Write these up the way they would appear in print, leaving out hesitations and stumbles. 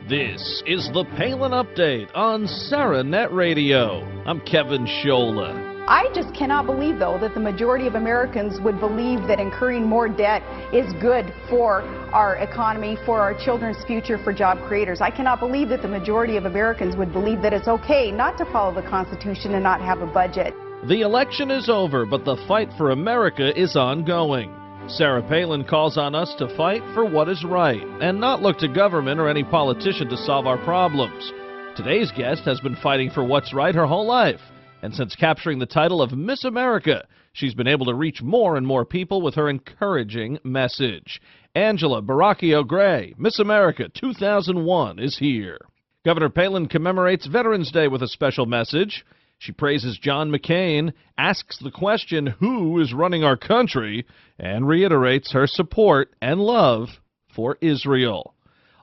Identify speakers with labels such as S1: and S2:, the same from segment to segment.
S1: This is the Palin Update on SarahNet Radio. I'm Kevin Scholla.
S2: I just cannot believe, though, that the majority of Americans would believe that incurring more debt is good for our economy, for our children's future, for job creators. I cannot believe that the majority of Americans would believe that it's okay not to follow the Constitution and not have a budget.
S1: The election is over, but the fight for America is ongoing. Sarah Palin calls on us to fight for what is right and not look to government or any politician to solve our problems. Today's guest has been fighting for what's right her whole life. And since capturing the title of Miss America, she's been able to reach more and more people with her encouraging message. Angela Baraquio Gray, Miss America 2001, is here. Governor Palin commemorates Veterans Day with a special message. She praises John McCain, asks the question, who is running our country, and reiterates her support and love for Israel.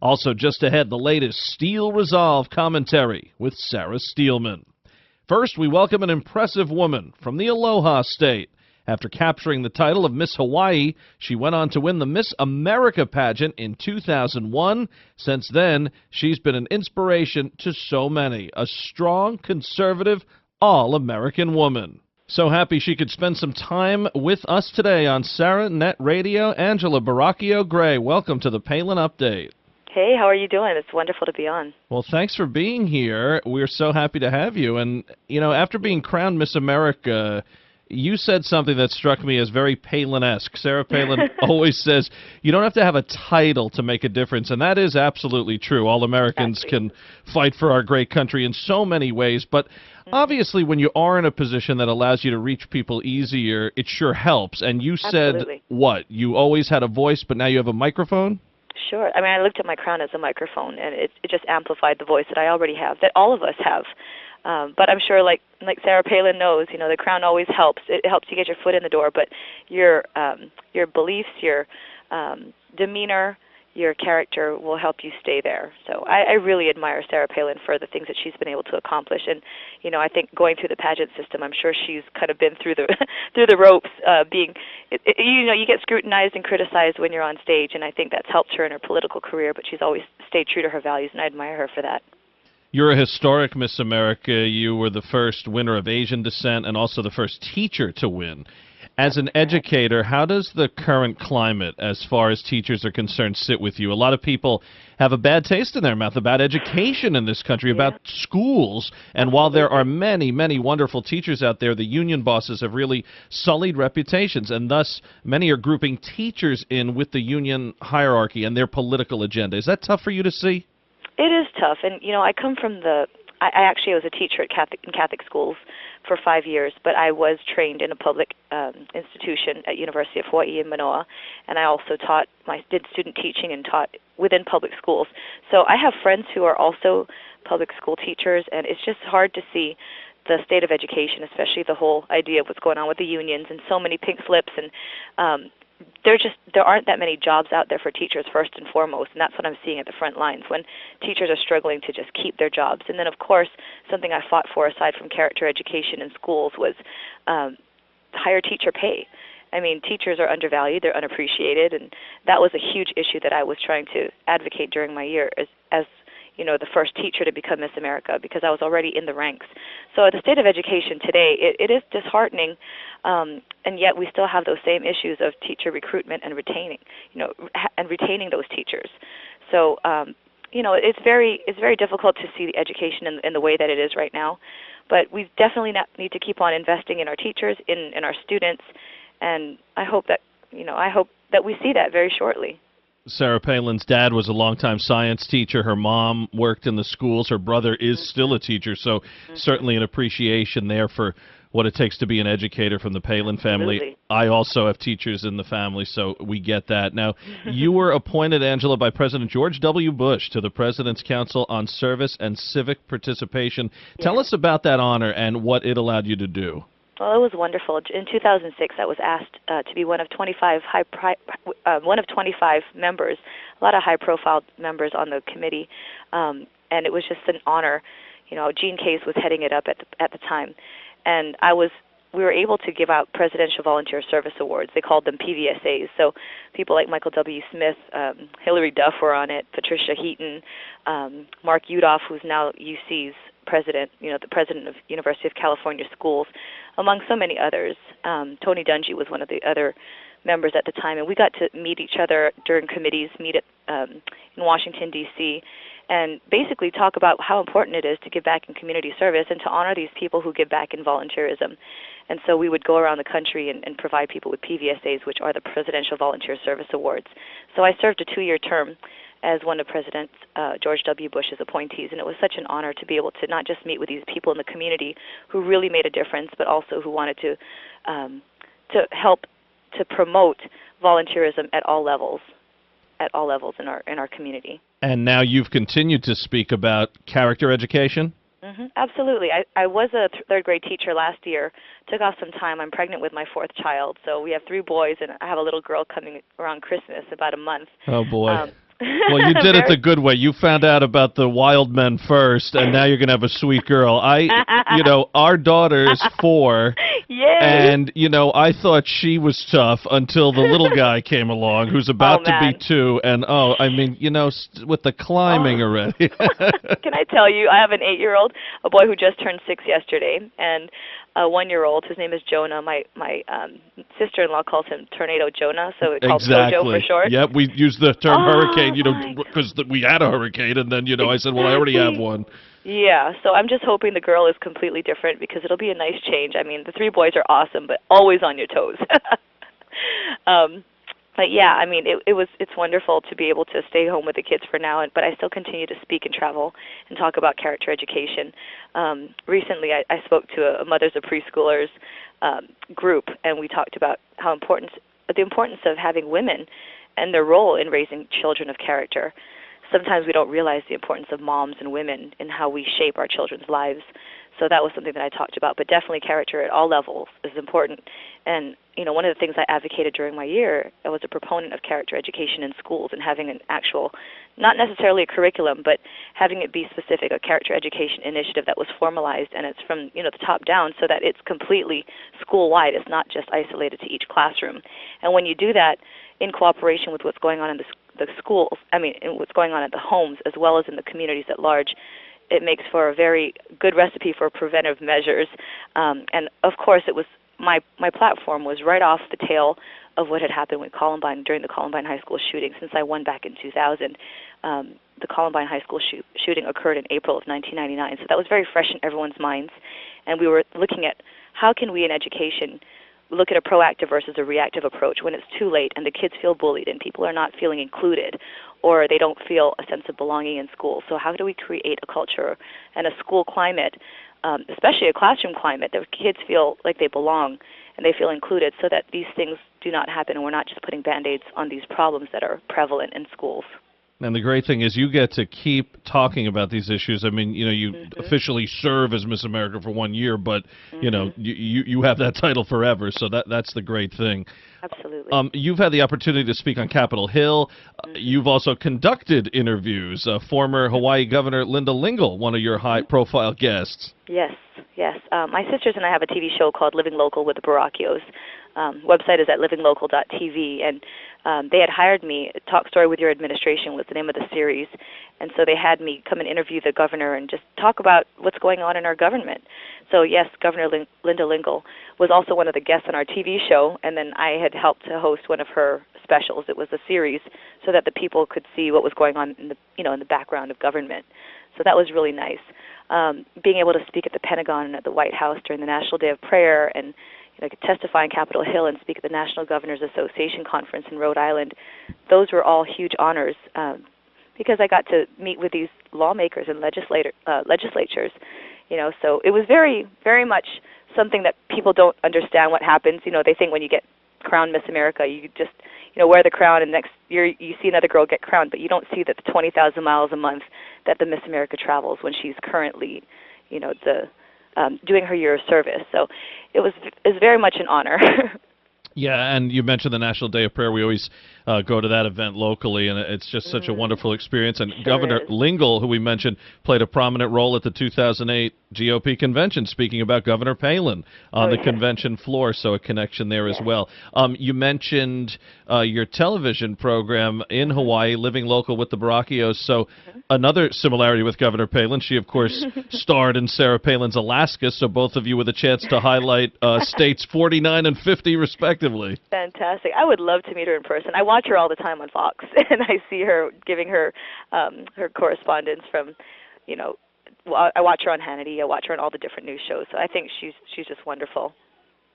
S1: Also just ahead, the latest Steel Resolve commentary with Sarah Steelman. First, we welcome an impressive woman from the Aloha State. After capturing the title of Miss Hawaii, she went on to win the Miss America pageant in 2001. Since then, she's been an inspiration to so many. A strong, conservative, all-American woman. So happy she could spend some time with us today on SarahNet Radio. Angela Baraquio Gray, welcome to the Palin Update.
S3: Hey, how are you doing? It's wonderful to be on.
S1: Well, thanks for being here. We're so happy to have you. And, you know, after being crowned Miss America, you said something that struck me as very Palin-esque. Sarah Palin always says you don't have to have a title to make a difference, and that is absolutely true. All Americans can fight for our great country in so many ways, but obviously when you are in a position that allows you to reach people easier, it sure helps. And you said, what, you always had a voice, but now you have a microphone?
S3: Sure. I mean, I looked at my crown as a microphone, and it just amplified the voice that I already have, that all of us have. But I'm sure, like Sarah Palin knows, you know, the crown always helps. It helps you get your foot in the door, but your beliefs, your demeanor, your character will help you stay there. So I really admire Sarah Palin for the things that she's been able to accomplish. And, you know, I think going through the pageant system, I'm sure she's kind of been through the through the ropes. You know, you get scrutinized and criticized when you're on stage, and I think that's helped her in her political career. But she's always stayed true to her values, and I admire her for that.
S1: You're a historic Miss America. You were the first winner of Asian descent and also the first teacher to win. As an educator, how does the current climate, as far as teachers are concerned, sit with you? A lot of people have a bad taste in their mouth about education in this country, about schools. And while there are many, many wonderful teachers out there, the union bosses have really sullied reputations, and thus many are grouping teachers in with the union hierarchy and their political agenda. Is that tough for you to see?
S3: It is tough, and you know, I come from I actually was a teacher in Catholic schools for 5 years, but I was trained in a public institution at University of Hawaii in Manoa, and I also did student teaching and taught within public schools. So I have friends who are also public school teachers, and it's just hard to see the state of education, especially the whole idea of what's going on with the unions and so many pink slips, and there aren't that many jobs out there for teachers first and foremost, and that's what I'm seeing at the front lines when teachers are struggling to just keep their jobs. And then, of course, something I fought for aside from character education in schools was higher teacher pay. I mean, teachers are undervalued, they're unappreciated, and that was a huge issue that I was trying to advocate during my year as you know, the first teacher to become Miss America, because I was already in the ranks. So the state of education today, it is disheartening, and yet we still have those same issues of teacher recruitment and retaining, retaining those teachers. So, you know, it's very difficult to see the education in the way that it is right now, but we definitely need to keep on investing in our teachers, in our students, and I hope that we see that very shortly.
S1: Sarah Palin's dad was a longtime science teacher. Her mom worked in the schools. Her brother is still a teacher, so certainly an appreciation there for what it takes to be an educator from the Palin family.
S3: Absolutely.
S1: I also have teachers in the family, so we get that. Now, you were appointed, Angela, by President George W. Bush to the President's Council on Service and Civic Participation. Tell us about that honor and what it allowed you to do.
S3: Well, it was wonderful. In 2006, I was asked to be one of 25 members, a lot of high-profile members on the committee, and it was just an honor. You know, Gene Case was heading it up at the time, and I was we were able to give out Presidential Volunteer Service Awards. They called them PVSAs. So people like Michael W. Smith, Hillary Duff were on it, Patricia Heaton, Mark Udoff, who's now UC's president, the president of University of California Schools, among so many others. Tony Dungy was one of the other members at the time, and we got to meet each other during committees, meet in Washington, D.C., and basically talk about how important it is to give back in community service and to honor these people who give back in volunteerism. And so we would go around the country and provide people with PVSAs, which are the Presidential Volunteer Service Awards. So I served a 2-year term as one of President George W. Bush's appointees, and it was such an honor to be able to not just meet with these people in the community who really made a difference, but also who wanted to help to promote volunteerism at all levels in our community.
S1: And now you've continued to speak about character education?
S3: Absolutely. I was a third grade teacher last year, took off some time. I'm pregnant with my 4th child, so we have 3 boys, and I have a little girl coming around Christmas, about a month.
S1: Oh, boy. Well, you did it the good way. You found out about the wild men first, and now you're going to have a sweet girl. Our daughter's 4,
S3: Yay.
S1: And, I thought she was tough until the little guy came along who's about to be 2, and, with the climbing already.
S3: Can I tell you, I have an 8-year-old, a boy who just turned 6 yesterday, and a 1-year-old. His name is Jonah. My sister-in-law calls him Tornado Jonah, so it's called Jojo for short.
S1: Yep, we use the term hurricane, because we had a hurricane, and then, I said, well, I already have one.
S3: Yeah, so I'm just hoping the girl is completely different because it'll be a nice change. I mean, the 3 boys are awesome, but always on your toes. But yeah, I mean, it's wonderful to be able to stay home with the kids for now, but I still continue to speak and travel and talk about character education. Recently, I spoke to a Mothers of Preschoolers group, and we talked about the importance of having women and their role in raising children of character. Sometimes we don't realize the importance of moms and women in how we shape our children's lives. So that was something that I talked about. But definitely character at all levels is important. And, one of the things I advocated during my year, I was a proponent of character education in schools and having an actual, not necessarily a curriculum, but having it be specific, a character education initiative that was formalized, and it's from, the top down so that it's completely school-wide. It's not just isolated to each classroom. And when you do that in cooperation with what's going on in the schools, and what's going on at the homes as well as in the communities at large, it makes for a very good recipe for preventive measures. And of course, it was my platform was right off the tail of what had happened with Columbine during the Columbine High School shooting. Since I won back in 2000, the Columbine High School shooting occurred in April of 1999. So that was very fresh in everyone's minds. And we were looking at how can we in education look at a proactive versus a reactive approach when it's too late and the kids feel bullied and people are not feeling included or they don't feel a sense of belonging in school. So how do we create a culture and a school climate, especially a classroom climate, that kids feel like they belong and they feel included so that these things do not happen and we're not just putting Band-Aids on these problems that are prevalent in schools.
S1: And the great thing is you get to keep talking about these issues. I mean, you officially serve as Miss America for 1 year, but, you have that title forever, so that's the great thing.
S3: Absolutely.
S1: You've had the opportunity to speak on Capitol Hill. You've also conducted interviews. Former Hawaii Governor Linda Lingle, one of your high-profile guests.
S3: Yes. My sisters and I have a TV show called Living Local with the Baraquios. Website is at livinglocal.tv, and they had hired me. Talk Story with Your Administration was the name of the series, and so they had me come and interview the governor and just talk about what's going on in our government. So yes, Governor Linda Lingle was also one of the guests on our TV show, and then I had helped to host one of her specials. It was a series so that the people could see what was going on in the background of government. So that was really nice. Being able to speak at the Pentagon and at the White House during the National Day of Prayer, and I could testify on Capitol Hill and speak at the National Governors Association Conference in Rhode Island. Those were all huge honors because I got to meet with these lawmakers and legislatures. So it was very, very much something that people don't understand what happens. They think when you get crowned Miss America, you just wear the crown, and next year you see another girl get crowned, but you don't see that the 20,000 miles a month that the Miss America travels when she's currently, doing her year of service. So it was very much an honor.
S1: Yeah, and you mentioned the National Day of Prayer. We always go to that event locally, and it's just such a wonderful experience. And
S3: Sure
S1: Governor
S3: is.
S1: Lingle, who we mentioned, played a prominent role at the 2008 GOP convention, speaking about Governor Palin on
S3: Oh
S1: the
S3: yes,
S1: convention floor, so a connection there as
S3: yes.
S1: well. You mentioned your television program in
S3: Mhm.
S1: Hawaii, Living Local with the Baraquios, so
S3: Mhm.
S1: another similarity with Governor Palin. She, of course, starred in Sarah Palin's Alaska, so both of you with a chance to highlight states 49 and 50, respectively.
S3: Fantastic. I would love to meet her in person. I watch her all the time on Fox, and I see her giving her correspondence from, you know, well, I watch her on Hannity. I watch her on all the different news shows. So I think she's just wonderful.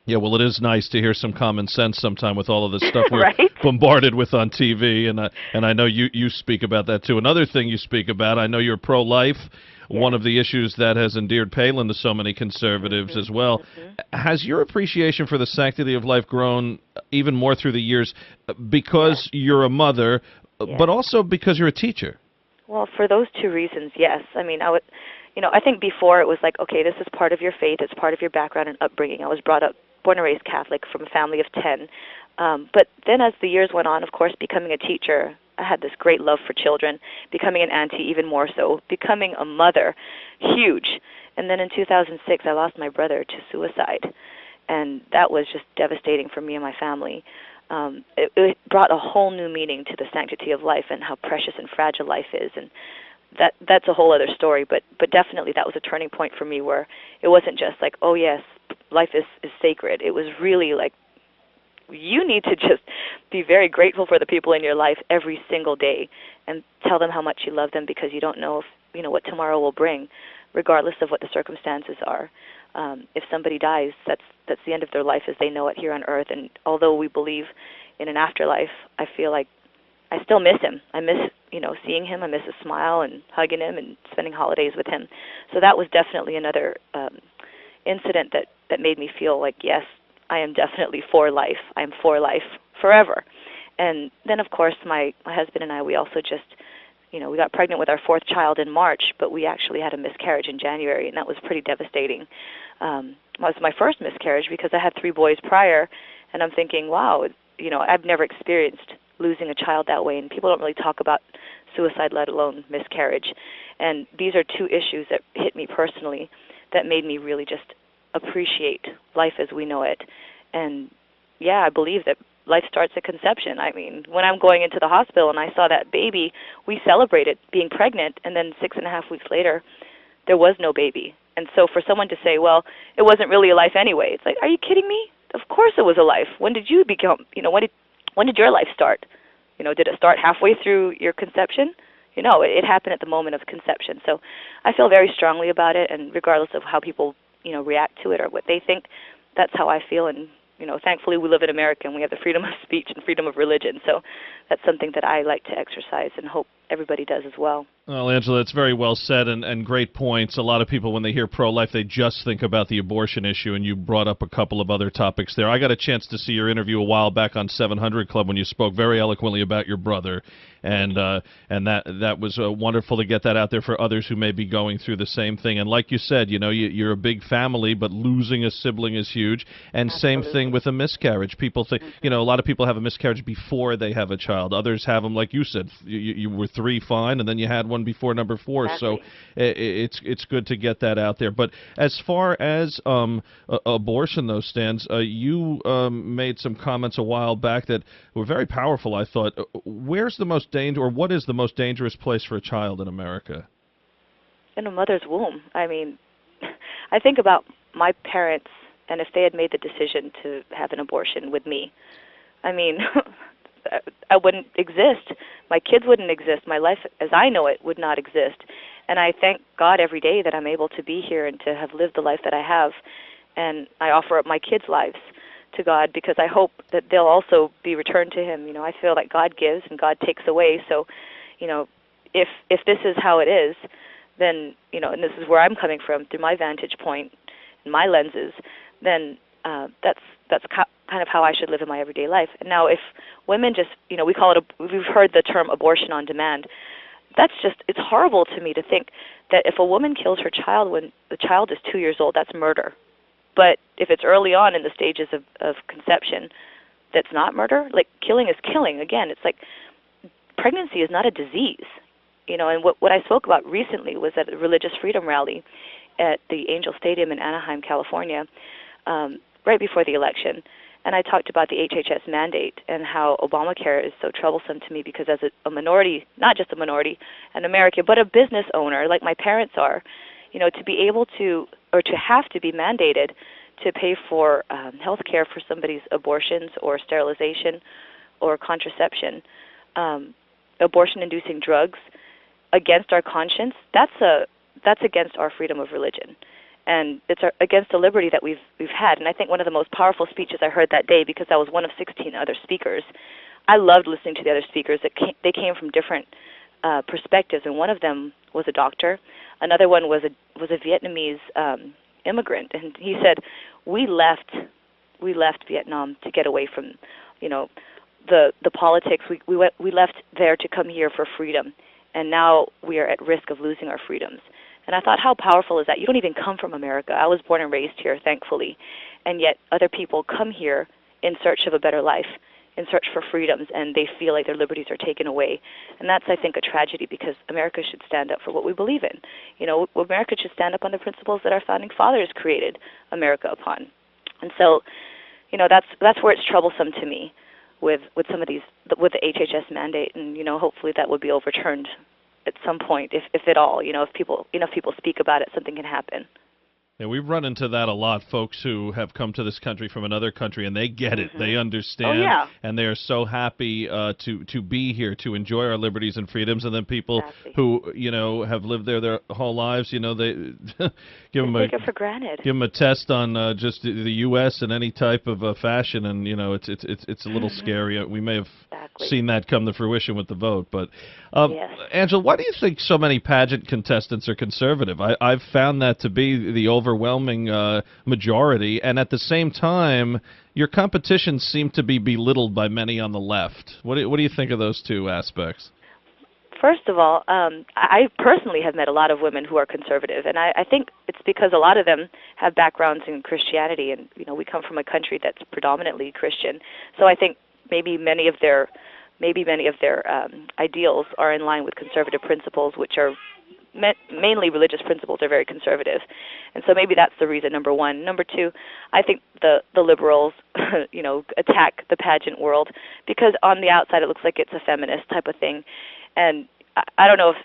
S1: Yeah, well, it is nice to hear some common sense sometime with all of this stuff we're
S3: Right?
S1: bombarded with on TV, and I know you speak about that too. Another thing you speak about, I know you're pro-life. One
S3: Yes.
S1: of the issues that has endeared Palin to so many conservatives as
S3: Mhm.
S1: well.
S3: Mhm.
S1: Has your appreciation for the sanctity of life grown even more through the years
S3: Yes.
S1: because you're a mother, but
S3: Yes.
S1: also because you're a teacher?
S3: Well, for those two reasons, yes. I mean, I would, I think before it was like, okay, this is part of your faith, it's part of your background and upbringing. I was born and raised Catholic from a family of 10. But then as the years went on, of course, becoming a teacher, I had this great love for children, becoming an auntie even more so, becoming a mother, huge. And then in 2006, I lost my brother to suicide. And that was just devastating for me and my family. It brought a whole new meaning to the sanctity of life and how precious and fragile life is, and that's a whole other story. But definitely that was a turning point for me, where it wasn't just like, oh yes, life is sacred. It was really like, you need to just be very grateful for the people in your life every single day, and tell them how much you love them, because you don't know if what tomorrow will bring, regardless of what the circumstances are. If somebody dies, that's the end of their life as they know it here on earth. And although we believe in an afterlife, I feel like I still miss him. I miss seeing him. I miss his smile and hugging him and spending holidays with him. So that was definitely another incident that made me feel like, yes, I am definitely for life. I am for life forever. And then, of course, my husband and I, we also just, we got pregnant with our fourth child in March, but we actually had a miscarriage in January, and that was pretty devastating. It was my first miscarriage because I had 3 boys prior, and I'm thinking, wow, I've never experienced losing a child that way, and people don't really talk about suicide, let alone miscarriage. And these are 2 issues that hit me personally that made me really just appreciate life as we know it. And yeah, I believe that life starts at conception. I mean, when I'm going into the hospital and I saw that baby, we celebrated being pregnant, and then 6.5 weeks later, there was no baby. And so for someone to say, well, it wasn't really a life anyway, it's like, are you kidding me? Of course it was a life. When did you become, when did your life start? Did it start halfway through your conception? It happened at the moment of conception. So I feel very strongly about it, and regardless of how people, react to it or what they think, that's how I feel. And thankfully we live in America and we have the freedom of speech and freedom of religion. So that's something that I like to exercise and hope everybody does as well.
S1: Well, Angela, it's very well said and great points. A lot of people, when they hear pro-life, they just think about the abortion issue, and you brought up a couple of other topics there. I got a chance to see your interview a while back on 700 Club when you spoke very eloquently about your brother, and that was wonderful to get that out there for others who may be going through the same thing. And like you said, you're a big family, but losing a sibling is huge. And same thing
S3: Absolutely.
S1: with a miscarriage. People think, a lot of people have a miscarriage before they have a child. Others have them, like you said, you were 3 fine, and then you had one before number 4.
S3: Exactly.
S1: So it's good to get that out there. But as far as abortion though stands, you made some comments a while back that were very powerful. I thought, where's the most danger, or what is the most dangerous place for a child in America?
S3: In a mother's womb. I mean, I think about my parents, and if they had made the decision to have an abortion with me, I mean, I wouldn't exist. My kids wouldn't exist. My life as I know it would not exist. And I thank God every day that I'm able to be here and to have lived the life that I have. And I offer up my kids' lives to God, because I hope that they'll also be returned to Him. I feel like God gives and God takes away. So, if this is how it is, then, and this is where I'm coming from through my vantage point and my lenses, then that's kind of how I should live in my everyday life. And now, if women just, we call it, we've heard the term abortion on demand. That's just, it's horrible to me to think that if a woman kills her child when the child is 2 years old, that's murder. But if it's early on in the stages of conception, that's not murder. Like, killing is killing. Again, it's like pregnancy is not a disease. And what I spoke about recently was at a religious freedom rally at the Angel Stadium in Anaheim, California, right before the election. And I talked about the HHS mandate and how Obamacare is so troublesome to me because as a minority, not just a minority, an American, but a business owner like my parents are, to be able to, or to have to be mandated to pay for health care for somebody's abortions or sterilization or contraception, abortion-inducing drugs against our conscience, that's against our freedom of religion. And it's against the liberty that we've had. And I think one of the most powerful speeches I heard that day, because I was one of 16 other speakers, I loved listening to the other speakers. They came from different perspectives, and one of them was a doctor. Another one was a Vietnamese immigrant, and he said, "We left Vietnam to get away from, the politics. We left there to come here for freedom, and now we are at risk of losing our freedoms." And I thought, how powerful is that? You don't even come from America. I was born and raised here, thankfully, and yet other people come here in search of a better life, in search for freedoms, and they feel like their liberties are taken away. And that's, I think, a tragedy, because America should stand up for what we believe in. America should stand up on the principles that our founding fathers created America upon. And so, that's where it's troublesome to me with some of these, with the HHS mandate, and hopefully that would be overturned at some point, if at all. If people speak about it, something can happen.
S1: Yeah, we've run into that a lot, folks who have come to this country from another country, and they get it. They understand, and they are so happy to be here, to enjoy our liberties and freedoms. And then people who, have lived there their whole lives, they give them
S3: take it for granted.
S1: Give them a test on just the U.S. in any type of fashion, and it's a little scary. We may have seen that come to fruition with the vote. But Angela, why do you think so many pageant contestants are conservative? I've found that to be the overwhelming majority, and at the same time, your competition seemed to be belittled by many on the left. What do you think of those two aspects?
S3: First of all, I personally have met a lot of women who are conservative, and I think it's because a lot of them have backgrounds in Christianity, and we come from a country that's predominantly Christian. So I think maybe many of their ideals are in line with conservative principles, which are mainly religious principles, are very conservative. And so maybe that's the reason, number one. Number two, I think the liberals, attack the pageant world because on the outside it looks like it's a feminist type of thing. And I don't know if,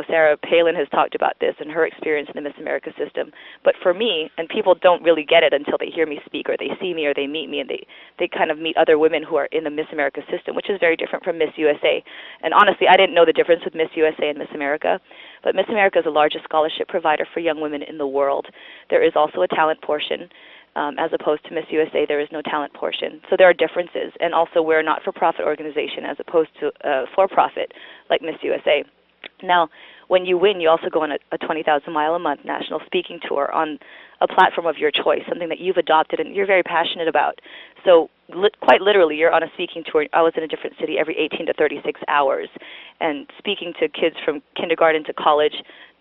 S3: Sarah Palin has talked about this and her experience in the Miss America system. But for me, and people don't really get it until they hear me speak or they see me or they meet me, and they kind of meet other women who are in the Miss America system, which is very different from Miss USA. And honestly, I didn't know the difference with Miss USA and Miss America. But Miss America is the largest scholarship provider for young women in the world. There is also a talent portion. As opposed to Miss USA, there is no talent portion. So there are differences. And also, we're a not-for-profit organization as opposed to for-profit like Miss USA. Now, when you win, you also go on a 20,000-mile-a-month national speaking tour on a platform of your choice, something that you've adopted and you're very passionate about. So quite literally, you're on a speaking tour. I was in a different city every 18 to 36 hours and speaking to kids from kindergarten to college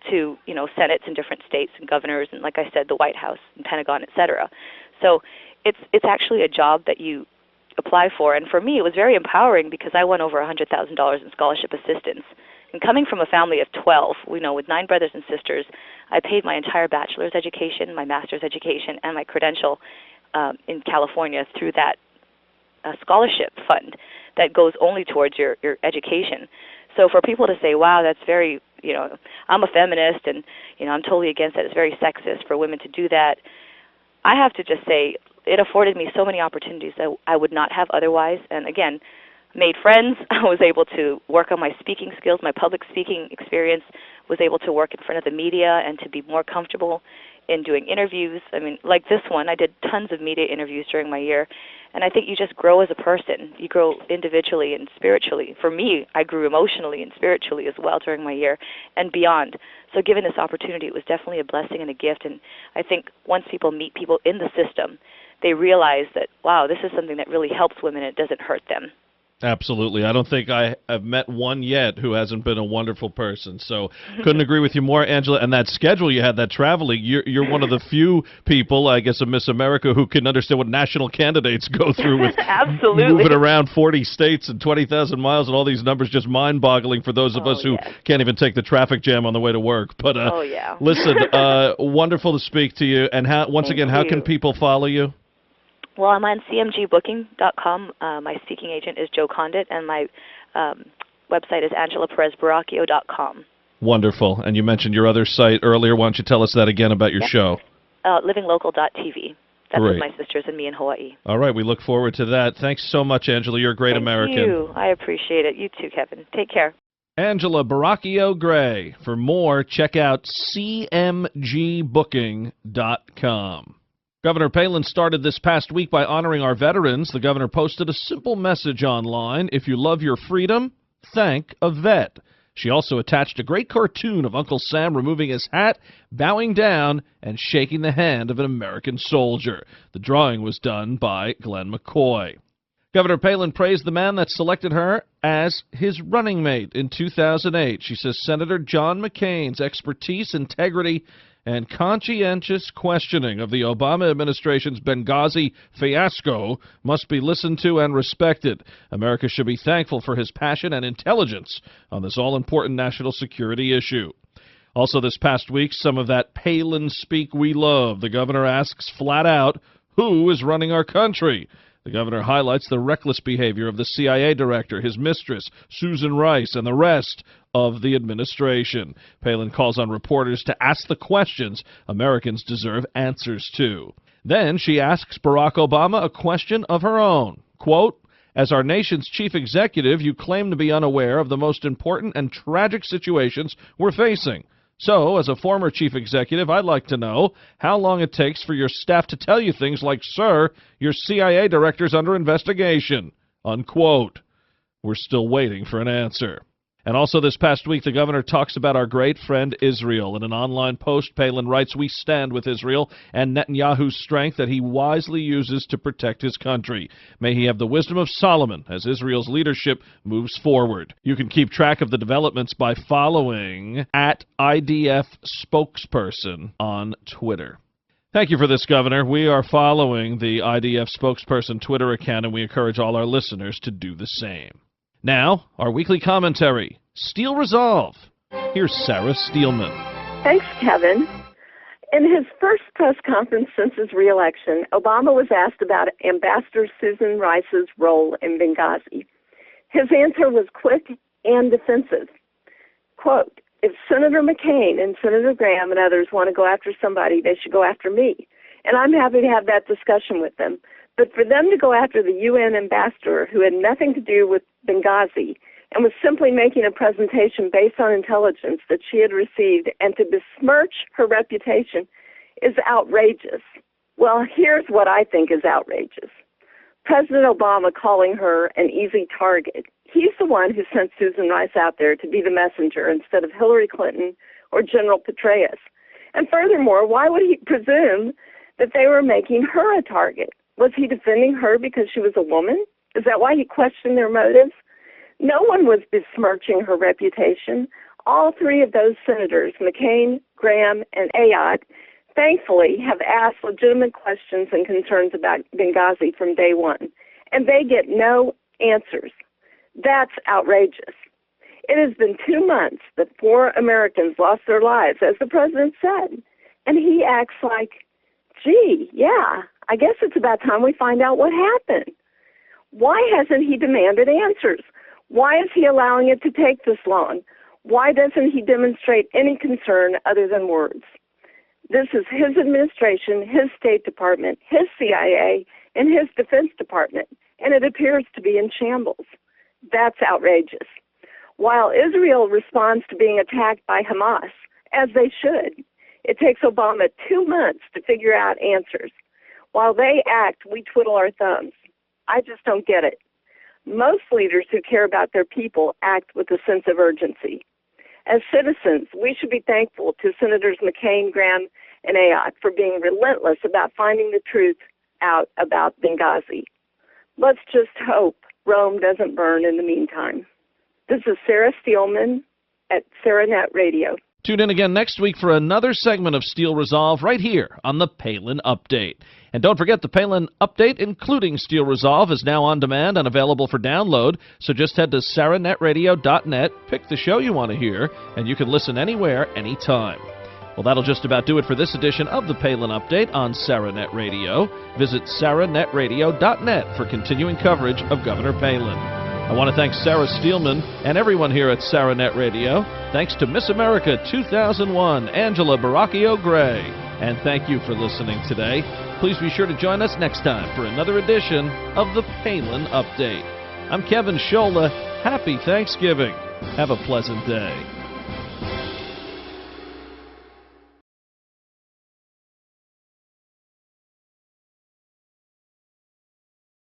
S3: to, senates in different states and governors and, like I said, the White House and Pentagon, et cetera. So it's actually a job that you apply for. And for me, it was very empowering because I won over $100,000 in scholarship assistance. And coming from a family of 12, with 9 brothers and sisters, I paid my entire bachelor's education, my master's education, and my credential in California through that scholarship fund that goes only towards your education. So for people to say, wow, that's very, I'm a feminist and, I'm totally against that, it's very sexist for women to do that, I have to just say it afforded me so many opportunities that I would not have otherwise. And again, made friends. I was able to work on my speaking skills, my public speaking experience, was able to work in front of the media and to be more comfortable in doing interviews. I mean, like this one, I did tons of media interviews during my year. And I think you just grow as a person. You grow individually and spiritually. For me, I grew emotionally and spiritually as well during my year and beyond. So given this opportunity, it was definitely a blessing and a gift. And I think once people meet people in the system, they realize that, wow, this is something that really helps women and it doesn't hurt them.
S1: Absolutely. I don't think I have met one yet who hasn't been a wonderful person. So couldn't agree with you more, Angela. And that schedule you had, that traveling, you're one of the few people, I guess, of Miss America who can understand what national candidates go through with
S3: Absolutely.
S1: moving around 40 states and 20,000 miles and all these numbers, just mind-boggling for those of us who can't even take the traffic jam on the way to work. But listen, wonderful to speak to you. And once again, how can people follow you?
S3: Well, I'm on cmgbooking.com. My speaking agent is Joe Condit, and my website is angelaperezbaraquio.com.
S1: Wonderful. And you mentioned your other site earlier. Why don't you tell us that again about your show?
S3: livinglocal.tv. That's with my sisters and me in Hawaii.
S1: All right. We look forward to that. Thanks so much, Angela. You're a great American.
S3: Thank you. I appreciate it. You too, Kevin. Take care.
S1: Angela Baraquio Gray. For more, check out cmgbooking.com. Governor Palin started this past week by honoring our veterans. The governor posted a simple message online: if you love your freedom, thank a vet. She also attached a great cartoon of Uncle Sam removing his hat, bowing down, and shaking the hand of an American soldier. The drawing was done by Glenn McCoy. Governor Palin praised the man that selected her as his running mate in 2008. She says Senator John McCain's expertise, integrity, and conscientious questioning of the Obama administration's Benghazi fiasco must be listened to and respected. America should be thankful for his passion and intelligence on this all-important national security issue. Also this past week, some of that Palin speak we love. The governor asks flat out, who is running our country? The governor highlights the reckless behavior of the CIA director, his mistress, Susan Rice, and the rest of the administration. Palin calls on reporters to ask the questions Americans deserve answers to. Then she asks Barack Obama a question of her own. Quote, as our nation's chief executive, you claim to be unaware of the most important and tragic situations we're facing. So, as a former chief executive, I'd like to know how long it takes for your staff to tell you things like, sir, your CIA director's under investigation, unquote. We're still waiting for an answer. And also this past week, the governor talks about our great friend Israel. In an online post, Palin writes, we stand with Israel and Netanyahu's strength that he wisely uses to protect his country. May he have the wisdom of Solomon as Israel's leadership moves forward. You can keep track of the developments by following @IDF spokesperson on Twitter. Thank you for this, Governor. We are following the IDF spokesperson Twitter account, and we encourage all our listeners to do the same. Now, our weekly commentary, Steel Resolve. Here's Sarah Steelman.
S4: Thanks, Kevin. In his first press conference since his reelection, Obama was asked about Ambassador Susan Rice's role in Benghazi. His answer was quick and defensive. Quote, if Senator McCain and Senator Graham and others want to go after somebody, they should go after me. And I'm happy to have that discussion with them. But for them to go after the UN ambassador who had nothing to do with Benghazi and was simply making a presentation based on intelligence that she had received and to besmirch her reputation is outrageous. Well, here's what I think is outrageous. President Obama calling her an easy target. He's the one who sent Susan Rice out there to be the messenger instead of Hillary Clinton or General Petraeus. And furthermore, why would he presume that they were making her a target? Was he defending her because she was a woman? Is that why he questioned their motives? No one was besmirching her reputation. All three of those senators, McCain, Graham, and Ayotte, thankfully have asked legitimate questions and concerns about Benghazi from day one, and they get no answers. That's outrageous. It has been 2 months that 4 Americans lost their lives, as the president said, and he acts like, gee, yeah, I guess it's about time we find out what happened. Why hasn't he demanded answers? Why is he allowing it to take this long? Why doesn't he demonstrate any concern other than words? This is his administration, his State Department, his CIA, and his Defense Department, and it appears to be in shambles. That's outrageous. While Israel responds to being attacked by Hamas, as they should, it takes Obama 2 months to figure out answers. While they act, we twiddle our thumbs. I just don't get it. Most leaders who care about their people act with a sense of urgency. As citizens, we should be thankful to Senators McCain, Graham, and Ayotte for being relentless about finding the truth out about Benghazi. Let's just hope Rome doesn't burn in the meantime. This is Sarah Steelman at SarahNet Radio.
S1: Tune in again next week for another segment of Steel Resolve right here on the Palin Update. And don't forget, the Palin Update, including Steel Resolve, is now on demand and available for download. So just head to SarahNetRadio.net, pick the show you want to hear, and you can listen anywhere, anytime. Well, that'll just about do it for this edition of the Palin Update on SarahNet Radio. Visit SarahNetRadio.net for continuing coverage of Governor Palin. I want to thank Sarah Steelman and everyone here at SarahNet Radio. Thanks to Miss America 2001, Angela Baraquio Gray. And thank you for listening today. Please be sure to join us next time for another edition of the Palin Update. I'm Kevin Scholla. Happy Thanksgiving. Have a pleasant day.